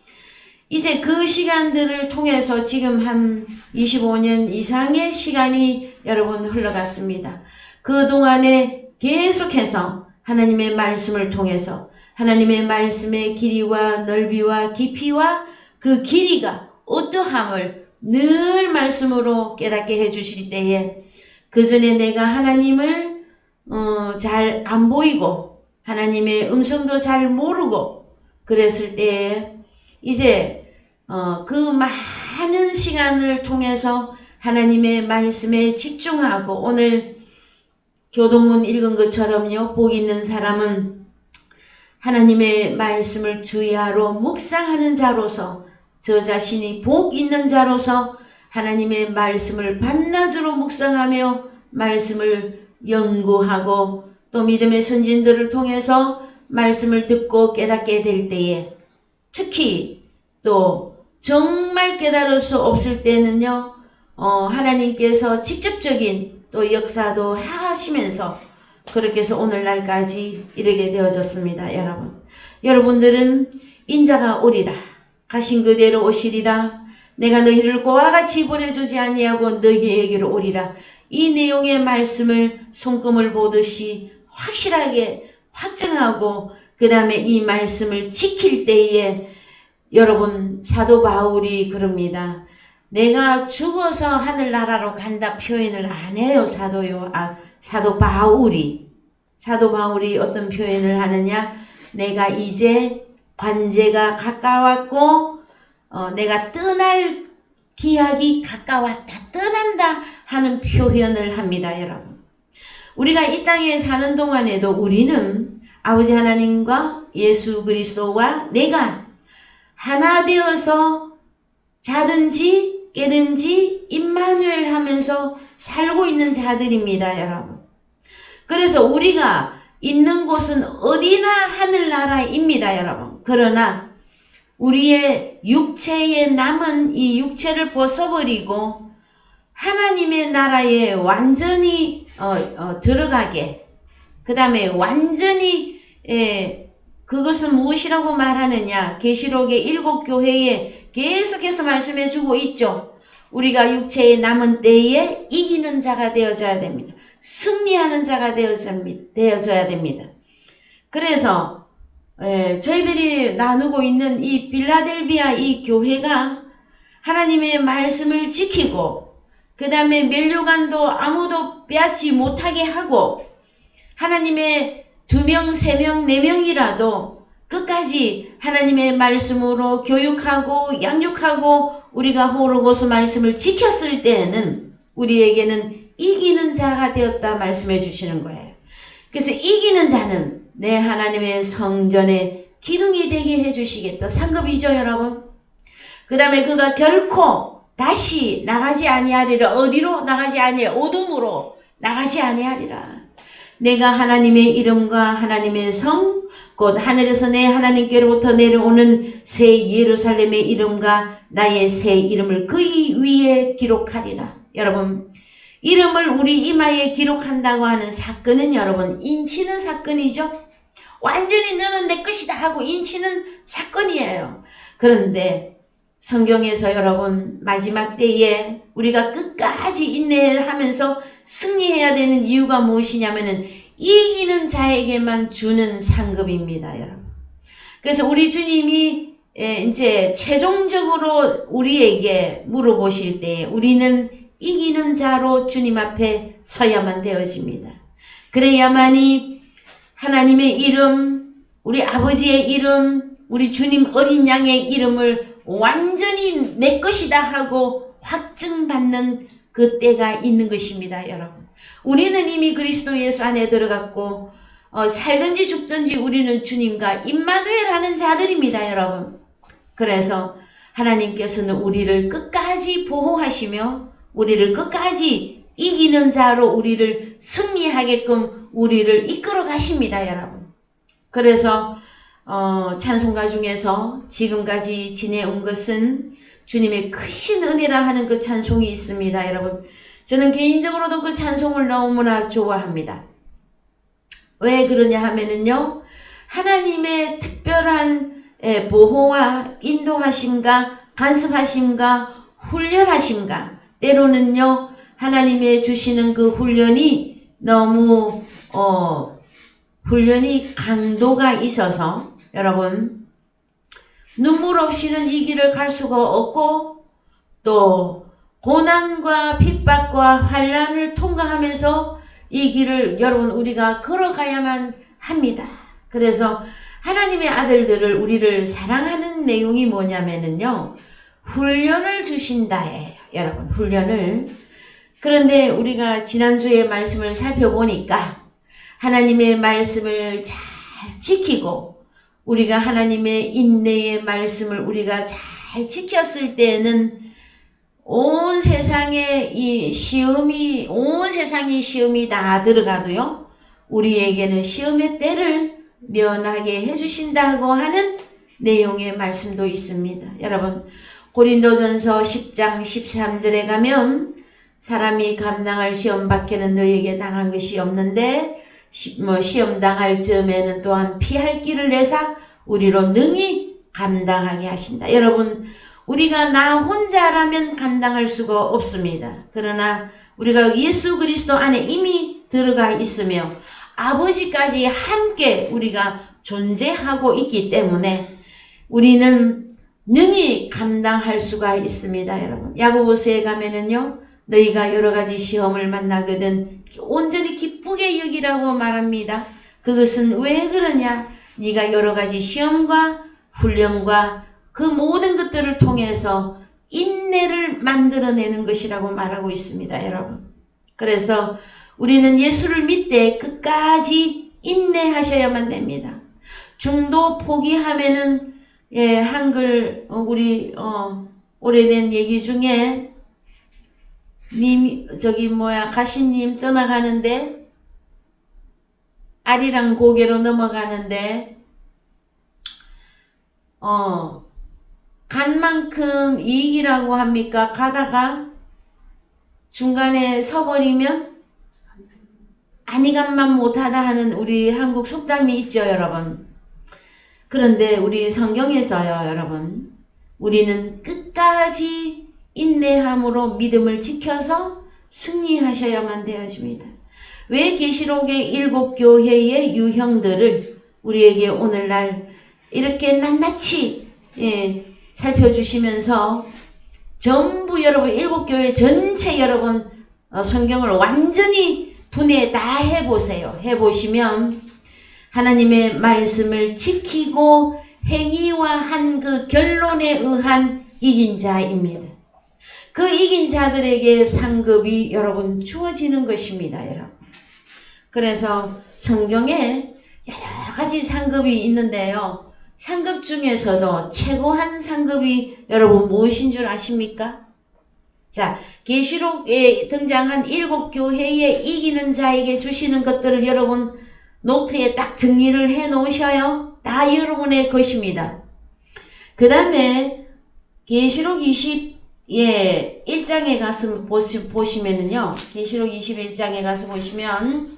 B: 이제 그 시간들을 통해서 지금 한 25년 이상의 시간이 여러분 흘러갔습니다. 그동안에 계속해서 하나님의 말씀을 통해서 하나님의 말씀의 길이와 넓이와 깊이와 그 길이가 어떠함을 늘 말씀으로 깨닫게 해주실 때에 그 전에 내가 하나님을 잘 안 보이고 하나님의 음성도 잘 모르고 그랬을 때에 이제 그 많은 시간을 통해서 하나님의 말씀에 집중하고 오늘 교동문 읽은 것처럼요. 복 있는 사람은 하나님의 말씀을 주야로 묵상하는 자로서 저 자신이 복 있는 자로서 하나님의 말씀을 밤낮으로 묵상하며 말씀을 연구하고 또 믿음의 선진들을 통해서 말씀을 듣고 깨닫게 될 때에 특히 또 정말 깨달을 수 없을 때는요. 하나님께서 직접적인 또 역사도 하시면서 그렇게 해서 오늘날까지 이르게 되어졌습니다. 여러분들은 인자가 오리라 가신 그대로 오시리라 내가 너희를 고와 같이 보내주지 아니하고 너희에게로 오리라 이 내용의 말씀을 손금을 보듯이 확실하게 확증하고 그 다음에 이 말씀을 지킬 때에 여러분 사도 바울이 그럽니다. 내가 죽어서 하늘나라로 간다 표현을 안 해요. 사도 바울이 어떤 표현을 하느냐. 내가 이제 관제가 가까웠고 내가 떠날 기약이 가까웠다. 떠난다 하는 표현을 합니다. 여러분. 우리가 이 땅에 사는 동안에도 우리는 아버지 하나님과 예수 그리스도와 내가 하나 되어서 자든지 깨든지 임마누엘 하면서 살고 있는 자들입니다. 여러분. 그래서 우리가 있는 곳은 어디나 하늘나라입니다. 여러분. 그러나 우리의 육체에 남은 이 육체를 벗어버리고 하나님의 나라에 완전히 들어가게 그 다음에 완전히 그것은 무엇이라고 말하느냐. 계시록의 7교회에 계속해서 말씀해 주고 있죠. 우리가 육체에 남은 때에 이기는 자가 되어져야 됩니다. 승리하는 자가 되어져야 됩니다. 그래서 저희들이 나누고 있는 이 빌라델비아 이 교회가 하나님의 말씀을 지키고 그 다음에 면류관도 아무도 빼앗지 못하게 하고 하나님의 2명, 3명, 4명이라도 끝까지 하나님의 말씀으로 교육하고 양육하고 우리가 호로고스 말씀을 지켰을 때에는 우리에게는 이기는 자가 되었다 말씀해 주시는 거예요. 그래서 이기는 자는 내 하나님의 성전에 기둥이 되게 해주시겠다. 상급이죠, 여러분. 그 다음에 그가 결코 다시 나가지 아니하리라. 어디로 나가지 아니하리라. 어둠으로 나가지 아니하리라. 내가 하나님의 이름과 하나님의 성, 곧 하늘에서 내 하나님께로부터 내려오는 새 예루살렘의 이름과 나의 새 이름을 그 위에 기록하리라. 여러분, 이름을 우리 이마에 기록한다고 하는 사건은 여러분 인치는 사건이죠. 완전히 너는 내 것이다 하고 인치는 사건이에요. 그런데 성경에서 여러분 마지막 때에 우리가 끝까지 인내하면서 승리해야 되는 이유가 무엇이냐면은 이기는 자에게만 주는 상급입니다, 여러분. 그래서 우리 주님이 이제 최종적으로 우리에게 물어보실 때 우리는 이기는 자로 주님 앞에 서야만 되어집니다. 그래야만이 하나님의 이름, 우리 아버지의 이름, 우리 주님 어린 양의 이름을 완전히 내 것이다 하고 확증받는 그 때가 있는 것입니다, 여러분. 우리는 이미 그리스도 예수 안에 들어갔고 살든지 죽든지 우리는 주님과 임마누엘 하는 자들입니다, 여러분. 그래서 하나님께서는 우리를 끝까지 보호하시며 우리를 끝까지 이기는 자로 우리를 승리하게끔 우리를 이끌어 가십니다, 여러분. 그래서 찬송가 중에서 지금까지 지내온 것은 주님의 크신 은혜라 하는 그 찬송이 있습니다, 여러분. 저는 개인적으로도 그 찬송을 너무나 좋아합니다. 왜 그러냐 하면은요, 하나님의 특별한 보호와 인도하심과 간섭하심과 훈련하심과 때로는요 하나님의 주시는 그 훈련이 너무 훈련이 강도가 있어서 여러분 눈물 없이는 이 길을 갈 수가 없고 또 고난과 핍박과 환난을 통과하면서 이 길을 여러분 우리가 걸어가야만 합니다. 그래서 하나님의 아들들을 우리를 사랑하는 내용이 뭐냐면은요 훈련을 주신다예요. 여러분 훈련을. 그런데 우리가 지난주에 말씀을 살펴보니까 하나님의 말씀을 잘 지키고 우리가 하나님의 인내의 말씀을 우리가 잘 지켰을 때에는 온 세상에 이 시험이 온 세상이 시험이 다 들어가도요 우리에게는 시험의 때를 면하게 해주신다고 하는 내용의 말씀도 있습니다. 여러분 고린도전서 10장 13절에 가면 사람이 감당할 시험 밖에는 너에게 당한 것이 없는데 시험 당할 즈음에는 또한 피할 길을 내사 우리로 능히 감당하게 하신다. 여러분 우리가 나 혼자라면 감당할 수가 없습니다. 그러나 우리가 예수 그리스도 안에 이미 들어가 있으며 아버지까지 함께 우리가 존재하고 있기 때문에 우리는 능히 감당할 수가 있습니다. 여러분 야고보서에 가면은요 너희가 여러 가지 시험을 만나거든 온전히 기쁘게 여기라고 말합니다. 그것은 왜 그러냐? 네가 여러 가지 시험과 훈련과 그 모든 것들을 통해서 인내를 만들어내는 것이라고 말하고 있습니다, 여러분. 그래서 우리는 예수를 믿되 끝까지 인내하셔야만 됩니다. 중도 포기하면은 한글 우리 오래된 얘기 중에 가시님 떠나가는데 아리랑 고개로 넘어가는데 간 만큼 이익이라고 합니까? 가다가 중간에 서버리면 아니간만 못하다 하는 우리 한국 속담이 있죠, 여러분. 그런데 우리 성경에서요, 여러분. 우리는 끝까지 인내함으로 믿음을 지켜서 승리하셔야만 되어집니다. 왜 계시록의 7교회의 유형들을 우리에게 오늘날 이렇게 낱낱이 살펴주시면서 전부 여러분 7교회 전체 여러분 성경을 완전히 분해 다 해보세요. 해보시면 하나님의 말씀을 지키고 행위와 한 그 결론에 의한 이긴 자입니다. 그 이긴 자들에게 상급이 여러분 주어지는 것입니다. 여러분. 그래서 성경에 여러 가지 상급이 있는데요. 상급 중에서도 최고한 상급이 여러분 무엇인 줄 아십니까? 자, 계시록에 등장한 7교회에 이기는 자에게 주시는 것들을 여러분 노트에 딱 정리를 해 놓으셔요. 다 여러분의 것입니다. 그 다음에 계시록 21장에 가서 보시면은요. 계시록 21장에 가서 보시면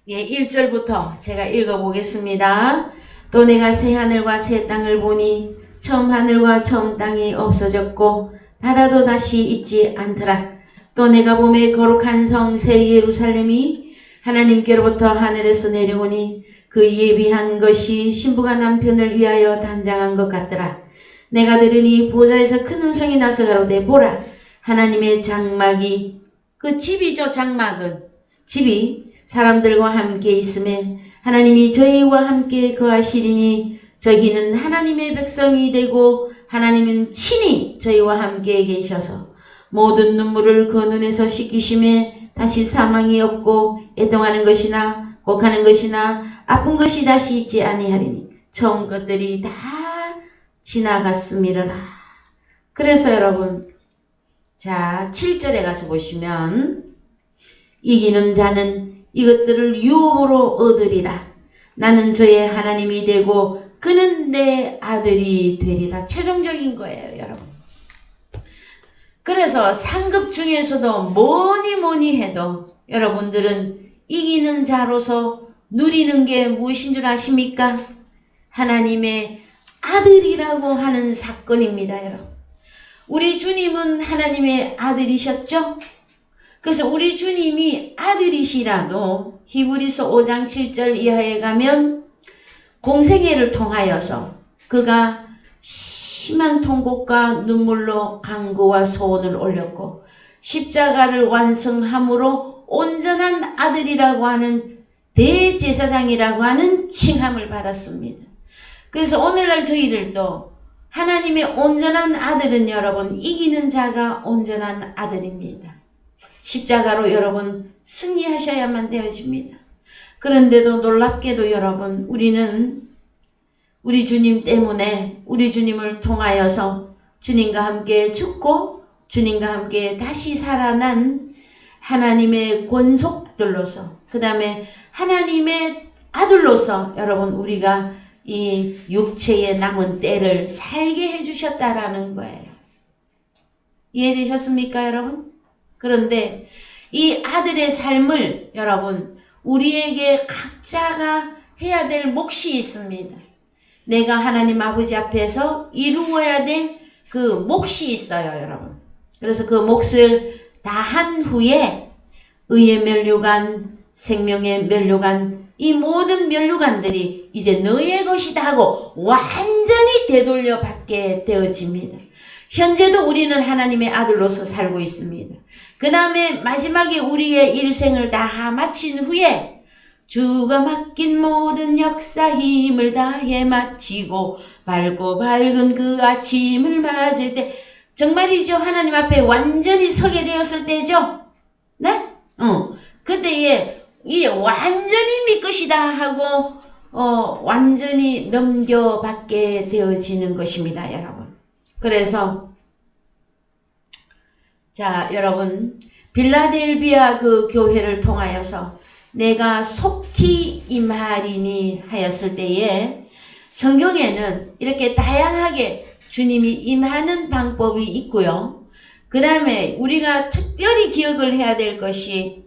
B: 1절부터 제가 읽어보겠습니다. 또 내가 새 하늘과 새 땅을 보니 처음 하늘과 처음 땅이 없어졌고 바다도 다시 있지 않더라. 또 내가 보매 거룩한 성 새 예루살렘이 하나님께로부터 하늘에서 내려오니 그 예비한 것이 신부가 남편을 위하여 단장한 것 같더라. 내가 들으니 보좌에서 큰 음성이 나서 가로되 보라 하나님의 장막이 그 집이죠. 장막은 집이 사람들과 함께 있음에 하나님이 저희와 함께 거하시리니 저희는 하나님의 백성이 되고 하나님은 친히 저희와 함께 계셔서 모든 눈물을 그 눈에서 씻기심에 다시 사망이 없고 애통하는 것이나 곡하는 것이나 아픈 것이 다시 있지 아니하리니 처음 것들이 다 지나갔음이라. 그래서 여러분 자 7절에 가서 보시면 이기는 자는 이것들을 유업으로 얻으리라. 나는 저의 하나님이 되고 그는 내 아들이 되리라. 최종적인 거예요, 여러분. 그래서 상급 중에서도 뭐니 해도 여러분들은 이기는 자로서 누리는 게 무엇인 줄 아십니까? 하나님의 아들이라고 하는 사건입니다, 여러분. 우리 주님은 하나님의 아들이셨죠? 그래서 우리 주님이 아들이시라도 히브리서 5장 7절 이하에 가면 공생애를 통하여서 그가 심한 통곡과 눈물로 간구와 소원을 올렸고 십자가를 완성함으로 온전한 아들이라고 하는 대제사장이라고 하는 칭함을 받았습니다. 그래서 오늘날 저희들도 하나님의 온전한 아들은 여러분 이기는 자가 온전한 아들입니다. 십자가로 여러분 승리하셔야만 되어집니다. 그런데도 놀랍게도 여러분 우리는 우리 주님 때문에 우리 주님을 통하여서 주님과 함께 죽고 주님과 함께 다시 살아난 하나님의 권속들로서 그 다음에 하나님의 아들로서 여러분 우리가 이 육체의 남은 때를 살게 해주셨다라는 거예요. 이해되셨습니까 여러분? 그런데 이 아들의 삶을 여러분 우리에게 각자가 해야 될 몫이 있습니다. 내가 하나님 아버지 앞에서 이루어야 될 그 몫이 있어요 여러분. 그래서 그 몫을 다 한 후에 의의 면류관, 생명의 면류관 이 모든 면류관들이 이제 너의 것이다 하고 완전히 되돌려 받게 되어집니다. 현재도 우리는 하나님의 아들로서 살고 있습니다. 그 다음에 마지막에 우리의 일생을 다 마친 후에 주가 맡긴 모든 역사 힘을 다해 마치고 밝고 밝은 그 아침을 맞을 때 정말이죠. 하나님 앞에 완전히 서게 되었을 때죠. 네? 그때에 이 완전히 네 것이다 하고 완전히 넘겨받게 되어지는 것입니다. 여러분. 그래서 자 여러분 빌라델비아 그 교회를 통하여서 내가 속히 임하리니 하였을 때에 성경에는 이렇게 다양하게 주님이 임하는 방법이 있고요. 그 다음에 우리가 특별히 기억을 해야 될 것이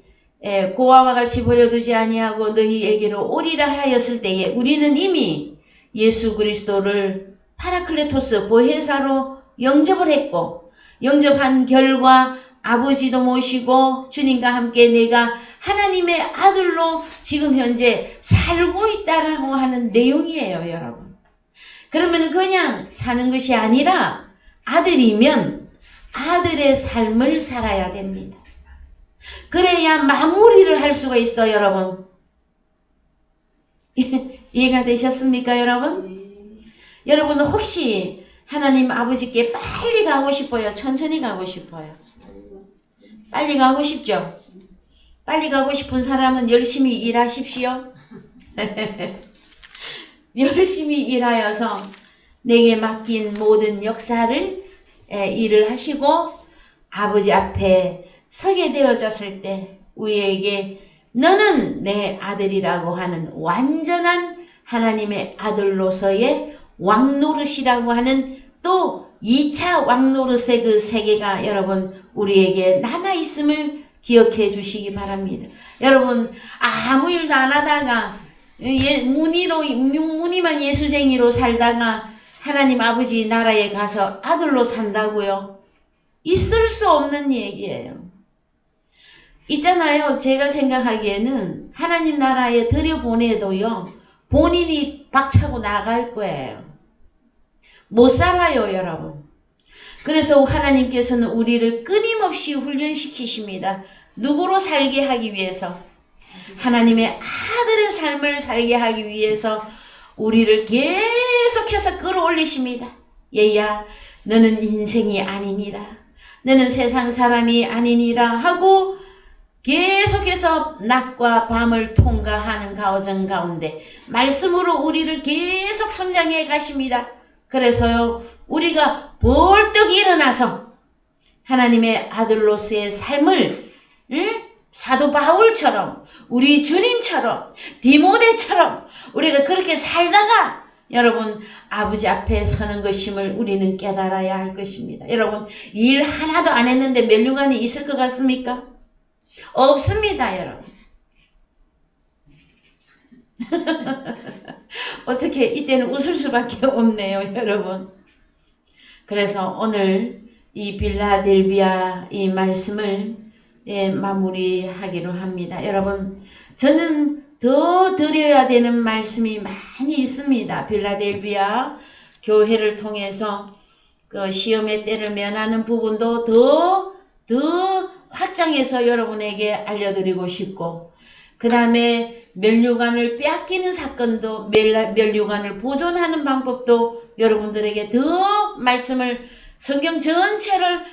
B: 고아와 같이 버려두지 아니하고 너희에게로 오리라 하였을 때에 우리는 이미 예수 그리스도를 파라클레토스 보혜사로 영접을 했고 영접한 결과 아버지도 모시고 주님과 함께 내가 하나님의 아들로 지금 현재 살고 있다라고 하는 내용이에요, 여러분. 그러면 그냥 사는 것이 아니라 아들이면 아들의 삶을 살아야 됩니다. 그래야 마무리를 할 수가 있어요, 여러분. 이해가 되셨습니까, 여러분?
A: 네.
B: 여러분 혹시 하나님 아버지께 빨리 가고 싶어요? 천천히 가고 싶어요? 빨리 가고 싶죠? 빨리 가고 싶은 사람은 열심히 일하십시오. 열심히 일하여서 내게 맡긴 모든 역사를 일을 하시고 아버지 앞에 서게 되어졌을 때 우리에게 너는 내 아들이라고 하는 완전한 하나님의 아들로서의 왕노릇이라고 하는 또 2차 왕노릇의 그 세계가 여러분 우리에게 남아있음을 기억해 주시기 바랍니다. 여러분 아무 일도 안 하다가 무늬만 예수쟁이로 살다가 하나님 아버지 나라에 가서 아들로 산다고요? 있을 수 없는 얘기예요. 있잖아요. 제가 생각하기에는 하나님 나라에 들여보내도요. 본인이 박차고 나갈 거예요. 못 살아요, 여러분. 그래서 하나님께서는 우리를 끊임없이 훈련시키십니다. 누구로 살게 하기 위해서? 하나님의 아들의 삶을 살게 하기 위해서 우리를 계속해서 끌어올리십니다. 얘야, 너는 인생이 아니니라. 너는 세상 사람이 아니니라 하고 계속해서 낮과 밤을 통과하는 가정 가운데 말씀으로 우리를 계속 성장해 가십니다. 그래서요, 우리가 벌떡 일어나서 하나님의 아들로서의 삶을 사도 바울처럼 우리 주님처럼 디모데처럼 우리가 그렇게 살다가 여러분 아버지 앞에 서는 것임을 우리는 깨달아야 할 것입니다. 여러분 일 하나도 안 했는데 면류관이 있을 것 같습니까? 없습니다, 여러분. 어떻게 이때는 웃을 수밖에 없네요, 여러분. 그래서 오늘 이 빌라델비아 이 말씀을 마무리하기로 합니다. 여러분, 저는 더 드려야 되는 말씀이 많이 있습니다. 빌라델비아 교회를 통해서 그 시험의 때를 면하는 부분도 더 확장해서 여러분에게 알려드리고 싶고, 그 다음에 면류관을 빼앗기는 사건도 면류관을 보존하는 방법도 여러분들에게 더 말씀을 성경 전체를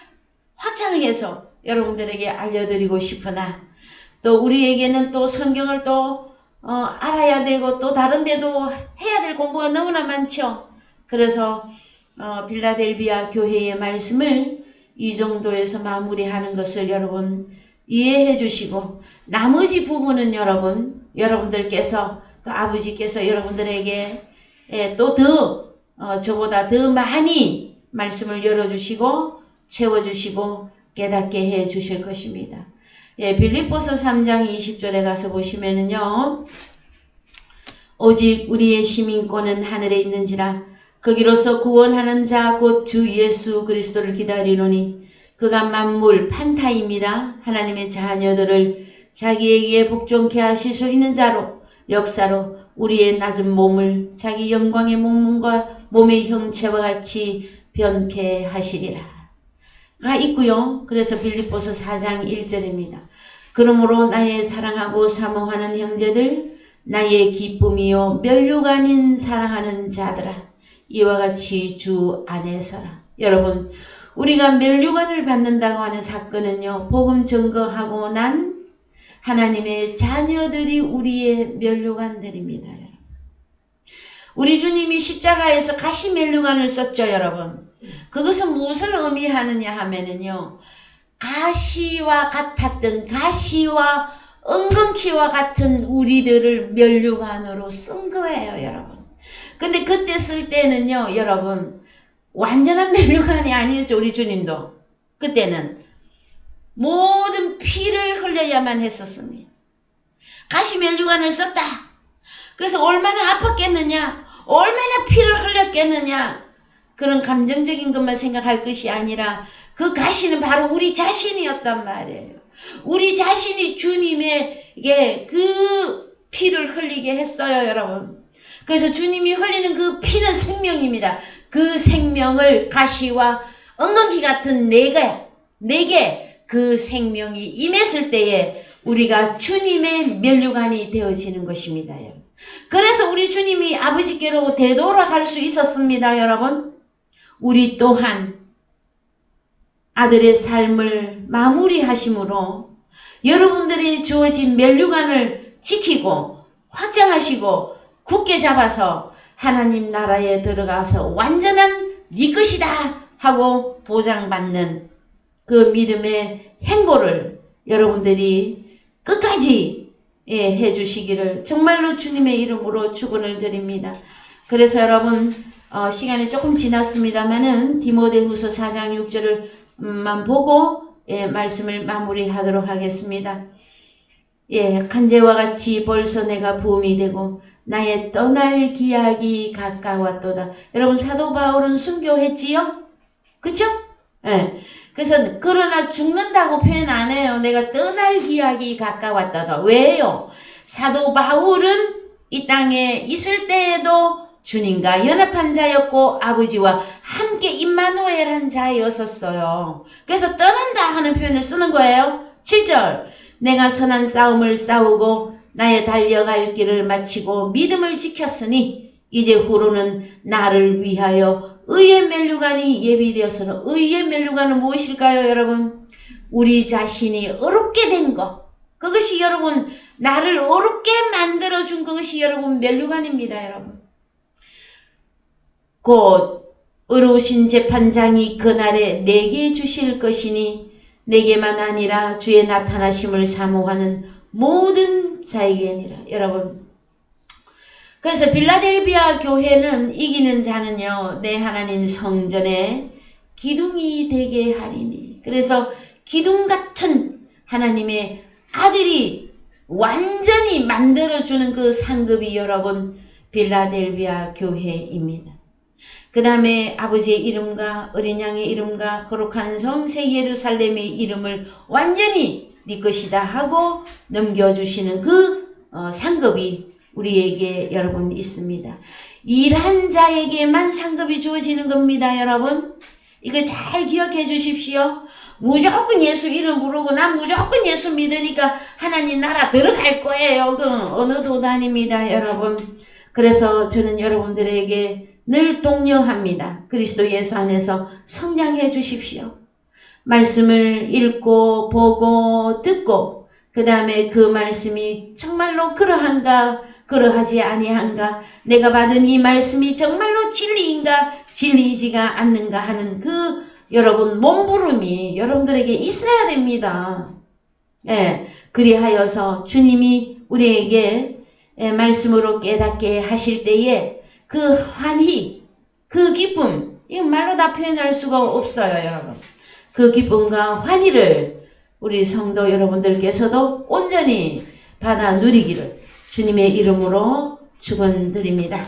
B: 확장해서 여러분들에게 알려드리고 싶으나 또 우리에게는 또 성경을 또 알아야 되고 또 다른 데도 해야 될 공부가 너무나 많죠. 그래서 빌라델비아 교회의 말씀을 이 정도에서 마무리하는 것을 여러분 이해해 주시고 나머지 부분은 여러분들께서 또 아버지께서 여러분들에게 또 저보다 더 많이 말씀을 열어주시고 채워주시고 깨닫게 해 주실 것입니다. 빌립보서 3장 20절에 가서 보시면은요. 오직 우리의 시민권은 하늘에 있는지라 거기로서 구원하는 자 곧 주 예수 그리스도를 기다리노니 그가 만물 판타입니다. 하나님의 자녀들을 자기에게 복종케 하실 수 있는 자로 역사로 우리의 낮은 몸을 자기 영광의 몸의 형체와 같이 변케 하시리라. 가 있고요. 그래서 빌립보서 4장 1절입니다. 그러므로 나의 사랑하고 사모하는 형제들 나의 기쁨이요 면류관인 사랑하는 자들아 이와 같이 주 안에 서라. 여러분 우리가 면류관을 받는다고 하는 사건은요. 복음 증거하고 난 하나님의 자녀들이 우리의 면류관들입니다. 우리 주님이 십자가에서 가시 면류관을 썼죠, 여러분. 그것은 무엇을 의미하느냐 하면은요. 가시와 같았던 가시와 엉겅퀴와 같은 우리들을 면류관으로 쓴 거예요, 여러분. 근데 그때 쓸 때는요, 여러분, 완전한 면류관이 아니었죠, 우리 주님도. 그때는 모든 피를 흘려야만 했었습니다. 가시 면류관을 썼다. 그래서 얼마나 아팠겠느냐, 얼마나 피를 흘렸겠느냐, 그런 감정적인 것만 생각할 것이 아니라 그 가시는 바로 우리 자신이었단 말이에요. 우리 자신이 주님에게 그 피를 흘리게 했어요, 여러분. 그래서 주님이 흘리는 그 피는 생명입니다. 그 생명을 가시와 엉겅퀴 같은 내게 그 생명이 임했을 때에 우리가 주님의 면류관이 되어지는 것입니다. 그래서 우리 주님이 아버지께로 되돌아갈 수 있었습니다, 여러분. 우리 또한 아들의 삶을 마무리하심으로 여러분들이 주어진 멸류관을 지키고 확장하시고 굳게 잡아서 하나님 나라에 들어가서 완전한 네 것이다 하고 보장받는 그 믿음의 행보를 여러분들이 끝까지 해주시기를 정말로 주님의 이름으로 축원을 드립니다. 그래서 여러분 시간이 조금 지났습니다마는 디모데후서 4장 6절을만 보고 말씀을 마무리하도록 하겠습니다. 간제와 같이 벌써 내가 부음이 되고 나의 떠날 기약이 가까웠도다. 여러분 사도 바울은 순교했지요? 그쵸? 그래서 그러나 죽는다고 표현 안 해요. 내가 떠날 기약이 가까웠다다. 왜요? 사도 바울은 이 땅에 있을 때에도 주님과 연합한 자였고 아버지와 함께 임마누엘한 자였었어요. 그래서 떠난다 하는 표현을 쓰는 거예요. 7절 내가 선한 싸움을 싸우고 나의 달려갈 길을 마치고 믿음을 지켰으니 이제 후로는 나를 위하여 의의 멸류관이 예비되었으나 의의 멸류관은 무엇일까요, 여러분? 우리 자신이 어렵게 된 것. 그것이 여러분 나를 어렵게 만들어준 그것이 여러분 멸류관입니다, 여러분. 곧 의로우신 재판장이 그날에 내게 주실 것이니 내게만 아니라 주의 나타나심을 사모하는 모든 자에게니라. 여러분 그래서 빌라델비아 교회는 이기는 자는요 내 하나님 성전에 기둥이 되게 하리니. 그래서 기둥 같은 하나님의 아들이 완전히 만들어주는 그 상급이 여러분 빌라델비아 교회입니다. 그 다음에 아버지의 이름과 어린 양의 이름과 거룩한 성 새 예루살렘의 이름을 완전히 네 것이다 하고 넘겨주시는 그 상급이 우리에게 여러분 있습니다. 일한 자에게만 상급이 주어지는 겁니다, 여러분. 이거 잘 기억해 주십시오. 무조건 예수 이름 부르고 난 무조건 예수 믿으니까 하나님 나라 들어갈 거예요. 그 어느 도단입니다, 여러분. 그래서 저는 여러분들에게 늘 독려합니다. 그리스도 예수 안에서 성장해 주십시오. 말씀을 읽고 보고 듣고 그 다음에 그 말씀이 정말로 그러한가 그러하지 아니한가, 내가 받은 이 말씀이 정말로 진리인가 진리이지가 않는가 하는 그 여러분 몸부림이 여러분들에게 있어야 됩니다. 그리하여서 주님이 우리에게 말씀으로 깨닫게 하실 때에 그 환희, 그 기쁨, 이거 말로 다 표현할 수가 없어요, 여러분. 그 기쁨과 환희를 우리 성도 여러분들께서도 온전히 받아 누리기를 주님의 이름으로 축원드립니다.